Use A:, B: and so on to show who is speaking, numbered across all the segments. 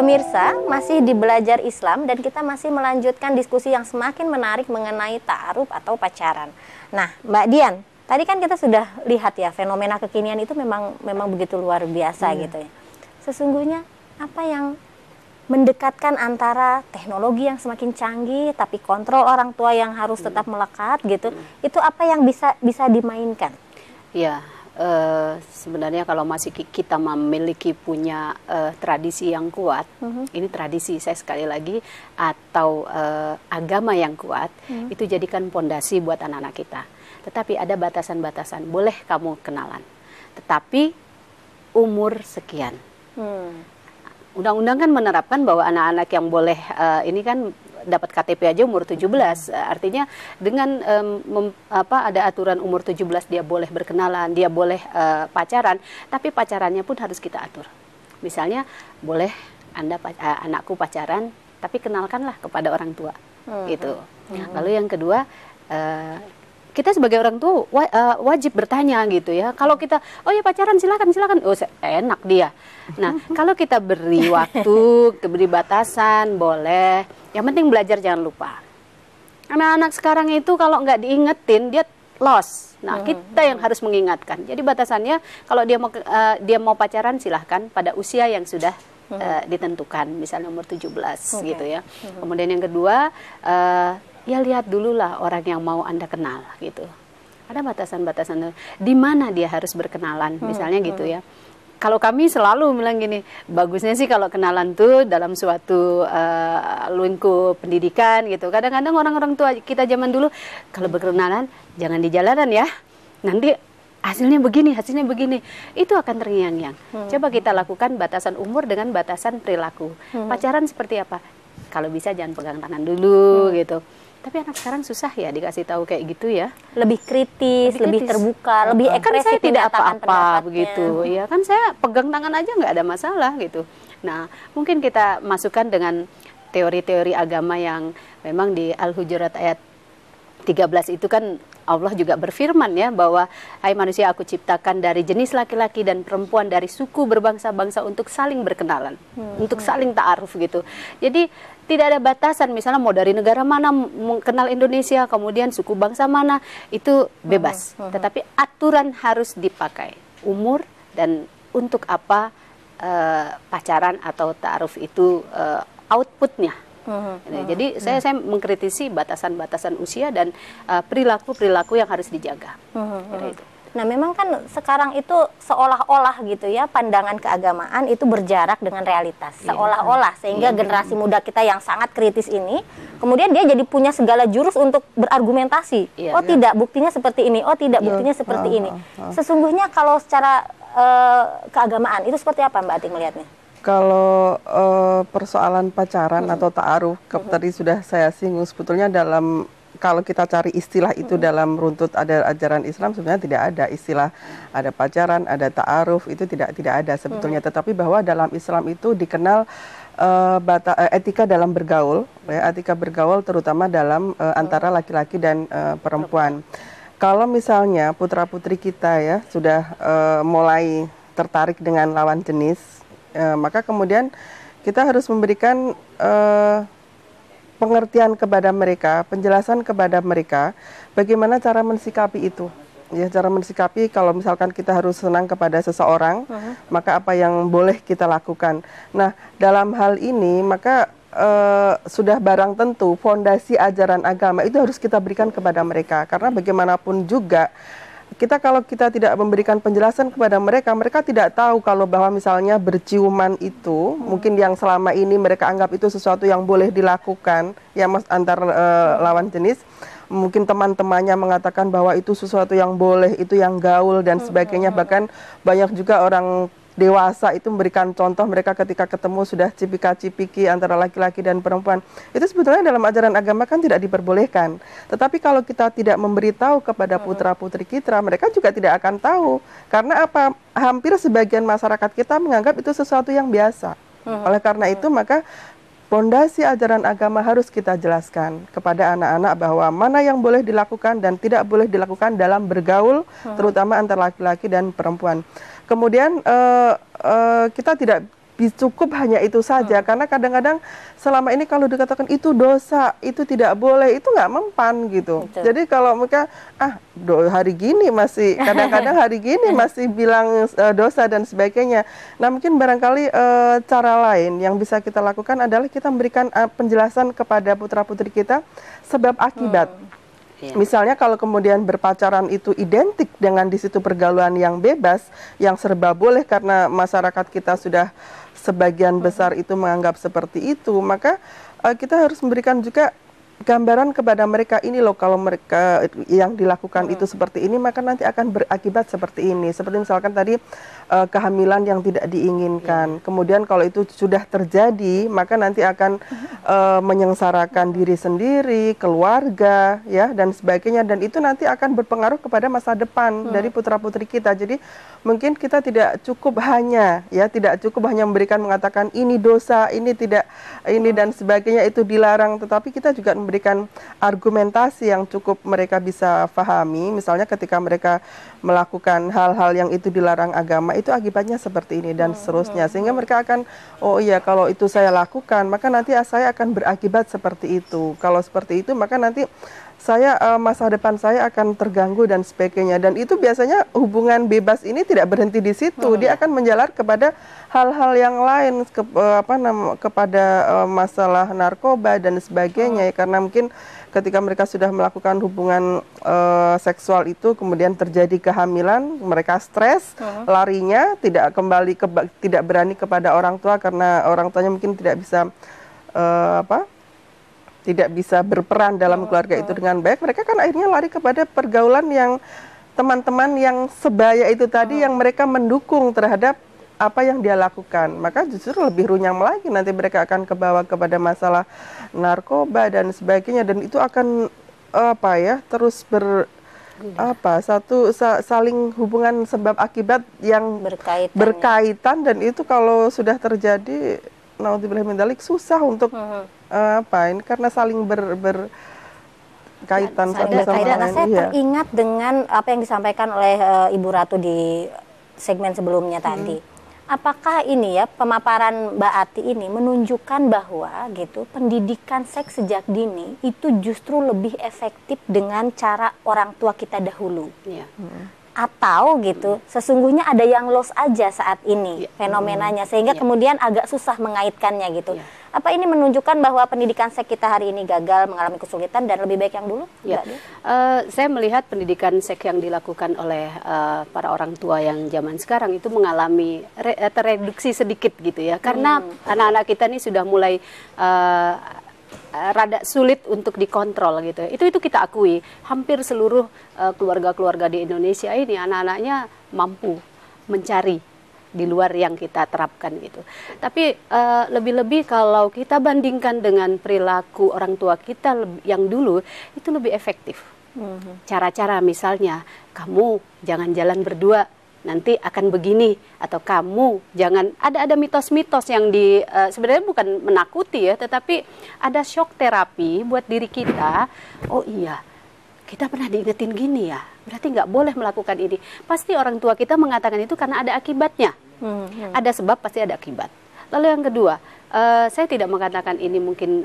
A: pemirsa, masih di Belajar Islam dan kita masih melanjutkan diskusi yang semakin menarik mengenai ta'aruf atau pacaran. Nah, Mbak Dian, tadi kan kita sudah lihat ya, fenomena kekinian itu memang begitu luar biasa gitu ya. Sesungguhnya apa yang mendekatkan antara teknologi yang semakin canggih tapi kontrol orang tua yang harus tetap melekat gitu, itu apa yang bisa dimainkan?
B: Ya, sebenarnya kalau masih kita memiliki punya tradisi yang kuat, ini tradisi saya sekali lagi, atau agama yang kuat, itu jadikan pondasi buat anak-anak kita. Tetapi ada batasan-batasan, boleh kamu kenalan, tetapi umur sekian. Undang-undang kan menerapkan bahwa anak-anak yang boleh ini kan dapat KTP aja umur 17. Artinya dengan ada aturan umur 17 dia boleh berkenalan, dia boleh pacaran, tapi pacarannya pun harus kita atur. Misalnya boleh anakku pacaran, tapi kenalkanlah kepada orang tua. Gitu. Lalu yang kedua, kita sebagai orang tua wajib bertanya gitu ya. Kalau kita, oh ya pacaran silakan, oh enak dia. Nah, kalau kita beri waktu, beri batasan, boleh. Yang penting belajar jangan lupa. Anak-anak sekarang itu kalau nggak diingetin dia lost. Nah, kita yang harus mengingatkan. Jadi batasannya kalau dia mau pacaran silahkan pada usia yang sudah ditentukan, misalnya umur 17 gitu ya. Kemudian yang kedua, ya lihat dulu lah orang yang mau Anda kenal gitu. Ada batasan-batasan di mana dia harus berkenalan, misalnya gitu ya. Kalau kami selalu bilang gini, bagusnya sih kalau kenalan tuh dalam suatu lingkup pendidikan gitu. Kadang-kadang orang-orang tua kita zaman dulu kalau berkenalan jangan di jalanan ya. Nanti hasilnya begini. Itu akan terngiang-ngiang. Coba kita lakukan batasan umur dengan batasan perilaku. Pacaran seperti apa? Kalau bisa jangan pegang tangan dulu gitu. Tapi anak sekarang susah ya dikasih tahu kayak gitu ya.
A: Lebih kritis, lebih terbuka, lebih ekspresif.
B: Kan saya tidak apa-apa begitu. Ya kan saya pegang tangan aja nggak ada masalah gitu. Nah, mungkin kita masukkan dengan teori-teori agama yang memang di Al-Hujurat ayat 13 itu kan Allah juga berfirman ya bahwa hai manusia aku ciptakan dari jenis laki-laki dan perempuan dari suku berbangsa-bangsa untuk saling berkenalan, untuk saling ta'aruf gitu. Jadi tidak ada batasan, misalnya mau dari negara mana kenal Indonesia, kemudian suku bangsa mana, itu bebas. Tetapi aturan harus dipakai, umur dan untuk apa pacaran atau ta'aruf itu outputnya. Jadi saya mengkritisi batasan-batasan usia dan perilaku-perilaku yang harus dijaga. Itu.
A: Nah, memang kan sekarang itu seolah-olah gitu ya, pandangan keagamaan itu berjarak dengan realitas. Seolah-olah, sehingga generasi muda kita yang sangat kritis ini, kemudian dia jadi punya segala jurus untuk berargumentasi. Oh tidak, buktinya seperti ini. Oh tidak, buktinya seperti ini. Sesungguhnya kalau secara keagamaan itu seperti apa Mbak Atik melihatnya?
C: Kalau persoalan pacaran atau ta'aruf, tadi sudah saya singgung, sebetulnya kalau kita cari istilah itu dalam runtut ada ajaran Islam, sebenarnya tidak ada istilah ada pacaran, ada ta'aruf, itu tidak ada sebetulnya. Tetapi bahwa dalam Islam itu dikenal etika dalam bergaul, ya, etika bergaul terutama dalam antara laki-laki dan perempuan. Kalau misalnya putra-putri kita ya sudah mulai tertarik dengan lawan jenis, maka kemudian kita harus memberikan pengertian kepada mereka, penjelasan kepada mereka, bagaimana cara mensikapi itu. Ya, cara mensikapi kalau misalkan kita harus senang kepada seseorang, maka apa yang boleh kita lakukan. Nah, dalam hal ini maka sudah barang tentu fondasi ajaran agama itu harus kita berikan kepada mereka. Karena bagaimanapun juga kalau kita tidak memberikan penjelasan kepada mereka, mereka tidak tahu kalau bahwa misalnya berciuman itu, mungkin yang selama ini mereka anggap itu sesuatu yang boleh dilakukan, ya mas, antar lawan jenis. Mungkin teman-temannya mengatakan bahwa itu sesuatu yang boleh, itu yang gaul dan sebagainya. Bahkan banyak juga orang dewasa itu memberikan contoh mereka ketika ketemu sudah cipika-cipiki antara laki-laki dan perempuan. Itu sebetulnya dalam ajaran agama kan tidak diperbolehkan. Tetapi kalau kita tidak memberitahu kepada putra-putri kita, mereka juga tidak akan tahu. Karena apa? Hampir sebagian masyarakat kita menganggap itu sesuatu yang biasa. Oleh karena itu maka pondasi ajaran agama harus kita jelaskan kepada anak-anak bahwa mana yang boleh dilakukan dan tidak boleh dilakukan dalam bergaul, terutama antara laki-laki dan perempuan. Kemudian kita tidak cukup hanya itu saja, karena kadang-kadang selama ini kalau dikatakan itu dosa, itu tidak boleh, itu nggak mempan gitu.
A: Betul.
C: Jadi kalau mereka hari gini masih kadang-kadang hari gini masih bilang dosa dan sebagainya. Nah mungkin barangkali cara lain yang bisa kita lakukan adalah kita memberikan penjelasan kepada putra-putri kita sebab akibat. Misalnya kalau kemudian berpacaran itu identik dengan di situ pergaulan yang bebas, yang serba boleh karena masyarakat kita sudah sebagian besar itu menganggap seperti itu, maka kita harus memberikan juga gambaran kepada mereka, ini loh kalau mereka yang dilakukan itu seperti ini, maka nanti akan berakibat seperti ini. Seperti misalkan tadi kehamilan yang tidak diinginkan. Kemudian kalau itu sudah terjadi, maka nanti akan menyengsarakan diri sendiri, keluarga, ya dan sebagainya. Dan itu nanti akan berpengaruh kepada masa depan dari putra-putri kita. Jadi mungkin kita tidak cukup hanya memberikan mengatakan ini dosa, ini tidak, ini dan sebagainya itu dilarang, tetapi kita juga memberikan argumentasi yang cukup mereka bisa pahami. Misalnya ketika mereka melakukan hal-hal yang itu dilarang agama, itu akibatnya seperti ini dan seterusnya, sehingga mereka akan, oh iya kalau itu saya lakukan maka nanti saya akan berakibat seperti itu, kalau seperti itu maka nanti saya masa depan saya akan terganggu dan sebagainya. Dan itu biasanya hubungan bebas ini tidak berhenti di situ, dia akan menjalar kepada hal-hal yang lain, kepada masalah narkoba dan sebagainya, ya, karena mungkin ketika mereka sudah melakukan hubungan seksual itu kemudian terjadi kehamilan, mereka stres, larinya tidak kembali tidak berani kepada orang tua karena orang tuanya mungkin tidak bisa tidak bisa berperan dalam keluarga itu dengan baik. Mereka kan akhirnya lari kepada pergaulan yang teman-teman yang sebaya itu tadi, yang mereka mendukung terhadap apa yang dia lakukan. Maka justru lebih runyam lagi nanti mereka akan kebawa kepada masalah narkoba dan sebagainya, dan itu akan terus saling hubungan sebab akibat yang berkaitan dan itu kalau sudah terjadi naudzubillah min dzalik susah untuk ini karena saling berkaitan satu sama lain.
A: Saya teringat dengan apa yang disampaikan oleh Ibu Ratu di segmen sebelumnya tadi. Apakah ini ya pemaparan Mbak Ati ini menunjukkan bahwa gitu pendidikan seks sejak dini itu justru lebih efektif dengan cara orang tua kita dahulu? Atau gitu sesungguhnya ada yang lost aja saat ini fenomenanya sehingga kemudian agak susah mengaitkannya gitu. Apa ini menunjukkan bahwa pendidikan seks kita hari ini gagal, mengalami kesulitan dan lebih baik yang dulu?
B: Saya melihat pendidikan seks yang dilakukan oleh para orang tua yang zaman sekarang itu mengalami tereduksi sedikit gitu ya, karena anak-anak kita ini sudah mulai rada sulit untuk dikontrol gitu. Itu kita akui. Hampir seluruh keluarga-keluarga di Indonesia ini anak-anaknya mampu mencari di luar yang kita terapkan gitu. Tapi lebih-lebih kalau kita bandingkan dengan perilaku orang tua kita yang dulu, itu lebih efektif. Cara-cara misalnya, kamu jangan jalan berdua, nanti akan begini, atau kamu jangan, ada mitos-mitos yang sebenarnya bukan menakuti ya, tetapi ada shock terapi buat diri kita. Oh iya, kita pernah diingetin gini ya, berarti nggak boleh melakukan ini. Pasti orang tua kita mengatakan itu karena ada akibatnya. Ada sebab, pasti ada akibat. Lalu yang kedua, saya tidak mengatakan ini mungkin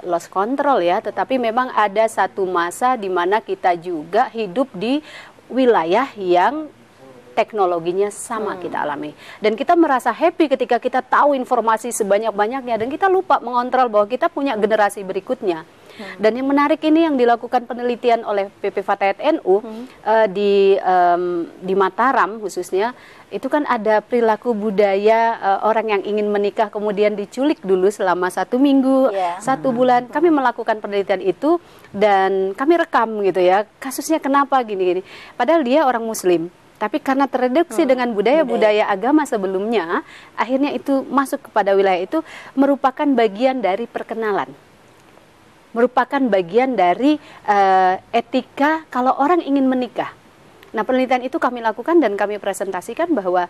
B: lost control ya, tetapi memang ada satu masa di mana kita juga hidup di wilayah yang teknologinya sama kita alami. Dan kita merasa happy ketika kita tahu informasi sebanyak-banyaknya dan kita lupa mengontrol bahwa kita punya generasi berikutnya. Dan yang menarik ini yang dilakukan penelitian oleh PP Fatayat NU di Mataram khususnya, itu kan ada perilaku budaya orang yang ingin menikah kemudian diculik dulu selama 1 minggu, 1 bulan. Kami melakukan penelitian itu dan kami rekam gitu ya, kasusnya kenapa gini-gini. Padahal dia orang muslim. Tapi karena tereduksi dengan budaya-budaya agama sebelumnya, akhirnya itu masuk kepada wilayah itu, merupakan bagian dari perkenalan. Merupakan bagian dari etika kalau orang ingin menikah. Nah, penelitian itu kami lakukan dan kami presentasikan bahwa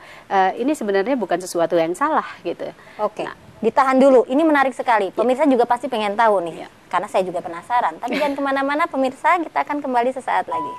B: ini sebenarnya bukan sesuatu yang salah gitu.
A: Oke, ditahan dulu. Ini menarik sekali. Pemirsa juga pasti pengen tahu nih, karena saya juga penasaran. Tapi jangan kemana-mana pemirsa, kita akan kembali sesaat lagi.